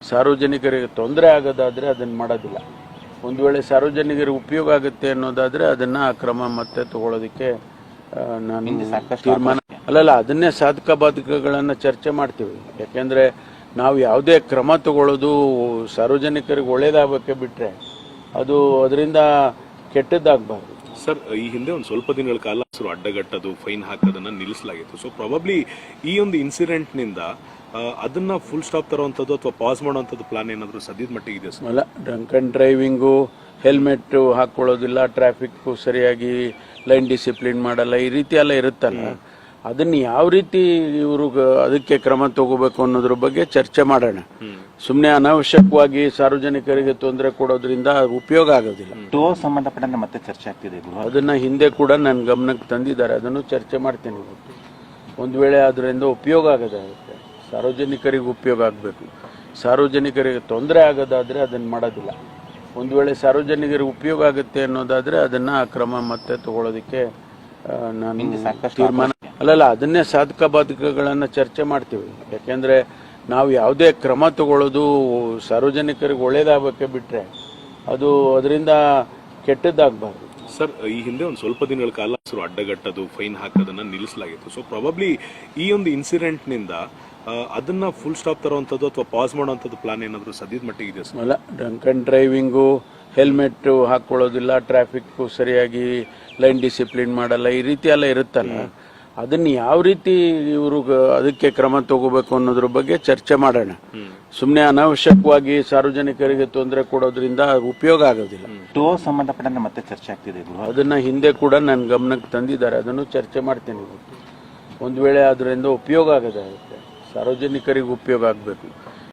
ಸಾರ್ವಜನಿಕರಿಗೆ ತೊಂದರೆ ಆಗೋದಾದ್ರೆ ಅದನ್ನ ಮಾಡೋದಿಲ್ಲ. ಒಂದು ವೇಳೆ ಸಾರ್ವಜನಿಕರಿಗೆ ಉಪಯೋಗ ಆಗುತ್ತೆ ಅನ್ನೋದಾದ್ರೆ ಅದನ್ನ ಕ್ರಮ ಮತ್ತೆ ತಗೊಳ್ಳೋದಕ್ಕೆ ನಾನು ತೀರ್ಮಾನ ಅಲ್ಲಲ್ಲ ಅದನ್ನೇ ಸಾಧಕ ಬಾಧಕಗಳನ್ನ ಚರ್ಚೆ ಮಾಡ್ತೀವಿ. ಯಾಕೆಂದ್ರೆ ನಾವು ಯಾವುದೇ ಕ್ರಮ ತಗೊಳ್ಳೋದು ಸಾರ್ವಜನಿಕರಿಗೆ ಒಳ್ಳೇದಾಗಬೇಕೆ ಬಿಟ್ರೆ ಅದು ಅದರಿಂದ ಕೆಟ್ಟದ್ದಾಗಬಾರ್ದು. ಸರ್, ಈ ಹಿಂದೆ ಒಂದು ಸ್ವಲ್ಪ ದಿನಗಳ ಕಾಲ ಅಡ್ಡಗಟ್ಟೋದು, ಫೈನ್ ಹಾಕೋದನ್ನ ನಿಲ್ಲಿಸಲಾಗಿತ್ತು. ಸೊ ಪ್ರಾಬಬ್ಲಿ ಈ ಒಂದು ಇನ್ಸಿಡೆಂಟ್ ನಿಂದ ಅದನ್ನ ಫುಲ್ ಸ್ಟಾಪ್ ತರುವಂತದ್ದು ಅಥವಾ ಪಾಸ್ ಮಾಡುವಂತದ್ದು ಪ್ಲಾನ್ ಏನಾದ್ರು ಸದ್ಯದ ಮಟ್ಟಿಗೆ ಇದೆ ಸರ್? ಅಲ್ಲ, ಡ್ರಂಕ್ ಅಂಡ್ ಡ್ರೈವಿಂಗು, ಹೆಲ್ಮೆಟ್ ಹಾಕೊಳ್ಳೋದಿಲ್ಲ, ಟ್ರಾಫಿಕ್ ಸರಿಯಾಗಿ ಲೈನ್ ಡಿಸಿಪ್ಲಿನ್ ಮಾಡಲ್ಲ, ಈ ರೀತಿ ಎಲ್ಲ ಇರುತ್ತಲ್ಲ, ಅದನ್ನ ಯಾವ ರೀತಿ ಇವರು ಅದಕ್ಕೆ ಕ್ರಮ ತಗೋಬೇಕು ಅನ್ನೋದ್ರ ಬಗ್ಗೆ ಚರ್ಚೆ ಮಾಡೋಣ. ಸುಮ್ಮನೆ ಅನಾವಶ್ಯಕವಾಗಿ ಸಾರ್ವಜನಿಕರಿಗೆ ತೊಂದರೆ ಕೊಡೋದ್ರಿಂದ ಉಪಯೋಗ ಆಗೋದಿಲ್ಲ. ಸಂಬಂಧಪಟ್ಟಂತೆ ಮತ್ತೆ ಚರ್ಚೆ ಆಗ್ತಿದೆ. ಅದನ್ನ ಹಿಂದೆ ಕೂಡ ನನ್ನ ಗಮನಕ್ಕೆ ತಂದಿದ್ದಾರೆ, ಅದನ್ನು ಚರ್ಚೆ ಮಾಡ್ತೇನೆ. ಒಂದು ವೇಳೆ ಅದರಿಂದ ಉಪಯೋಗ ಆಗೋದಾಗುತ್ತೆ, ಸಾರ್ವಜನಿಕರಿಗೆ ಉಪಯೋಗ ಆಗಬೇಕು. ಸಾರ್ವಜನಿಕರಿಗೆ ತೊಂದರೆ ಆಗೋದಾದ್ರೆ ಅದನ್ನ ಮಾಡೋದಿಲ್ಲ. ಒಂದು ವೇಳೆ ಸಾರ್ವಜನಿಕರಿಗೆ ಉಪಯೋಗ ಆಗುತ್ತೆ ಅನ್ನೋದಾದ್ರೆ ಅದನ್ನ ಕ್ರಮ ಮತ್ತೆ ತಗೊಳ್ಳೋದಕ್ಕೆ ನಾನು ತೀರ್ಮಾನ ಅಲ್ಲಲ್ಲ ಅದನ್ನೇ ಸಾಧಕ ಬಾಧಕಗಳನ್ನ ಚರ್ಚೆ ಮಾಡ್ತೀವಿ. ಯಾಕೆಂದ್ರೆ ನಾವು ಯಾವುದೇ ಕ್ರಮ ತಗೊಳ್ಳೋದು ಸಾರ್ವಜನಿಕರಿಗೆ ಒಳ್ಳೇದಾಗಬೇಕೆ ಬಿಟ್ರೆ ಅದು ಅದರಿಂದ ಕೆಟ್ಟದ್ದಾಗಬಾರ್ದು. ಸರ್, ಈ ಹಿಂದೆ ಒಂದು ಸ್ವಲ್ಪ ದಿನಗಳ ಕಾಲ ಅಡ್ಡಗಟ್ಟೋದು, ಫೈನ್ ಹಾಕೋದನ್ನ ನಿಲ್ಲಿಸಲಾಗಿತ್ತು. ಸೊ ಪ್ರಾಬಬ್ಲಿ ಈ ಒಂದು ಇನ್ಸಿಡೆಂಟ್ ನಿಂದ ಅದನ್ನ ಫುಲ್ ಸ್ಟಾಪ್ ತರುವಂತದ್ದು ಅಥವಾ ಪಾಸ್ ಮಾಡುವಂತದ್ದು ಪ್ಲಾನ್ ಏನಾದ್ರು ಸದ್ಯದ ಮಟ್ಟಿಗೆ ಇದೆ ಸರ್? ಅಲ್ಲ, ಡ್ರಂಕ್ ಅಂಡ್ ಡ್ರೈವಿಂಗು, ಹೆಲ್ಮೆಟ್ ಹಾಕೊಳ್ಳೋದಿಲ್ಲ, ಟ್ರಾಫಿಕ್ ಸರಿಯಾಗಿ ಲೈನ್ ಡಿಸಿಪ್ಲಿನ್ ಮಾಡಲ್ಲ, ಈ ರೀತಿ ಎಲ್ಲ ಇರುತ್ತಲ್ಲ, ಅದನ್ನ ಯಾವ ರೀತಿ ಇವರು ಅದಕ್ಕೆ ಕ್ರಮ ತಗೋಬೇಕು ಅನ್ನೋದ್ರ ಬಗ್ಗೆ ಚರ್ಚೆ ಮಾಡೋಣ. ಸುಮ್ಮನೆ ಅನಾವಶ್ಯಕವಾಗಿ ಸಾರ್ವಜನಿಕರಿಗೆ ತೊಂದರೆ ಕೊಡೋದ್ರಿಂದ ಉಪಯೋಗ ಆಗೋದಿಲ್ಲ. ಸಂಬಂಧಪಟ್ಟಂತೆ ಮತ್ತೆ ಚರ್ಚೆ ಆಗ್ತಿದೆ. ಅದನ್ನ ಹಿಂದೆ ಕೂಡ ನನ್ನ ಗಮನಕ್ಕೆ ತಂದಿದ್ದಾರೆ, ಅದನ್ನು ಚರ್ಚೆ ಮಾಡ್ತೇನೆ. ಒಂದು ವೇಳೆ ಅದರಿಂದ ಉಪಯೋಗ ಆಗೋದಾಗುತ್ತೆ, ಸಾರ್ವಜನಿಕರಿಗೆ ಉಪಯೋಗ ಆಗಬೇಕು.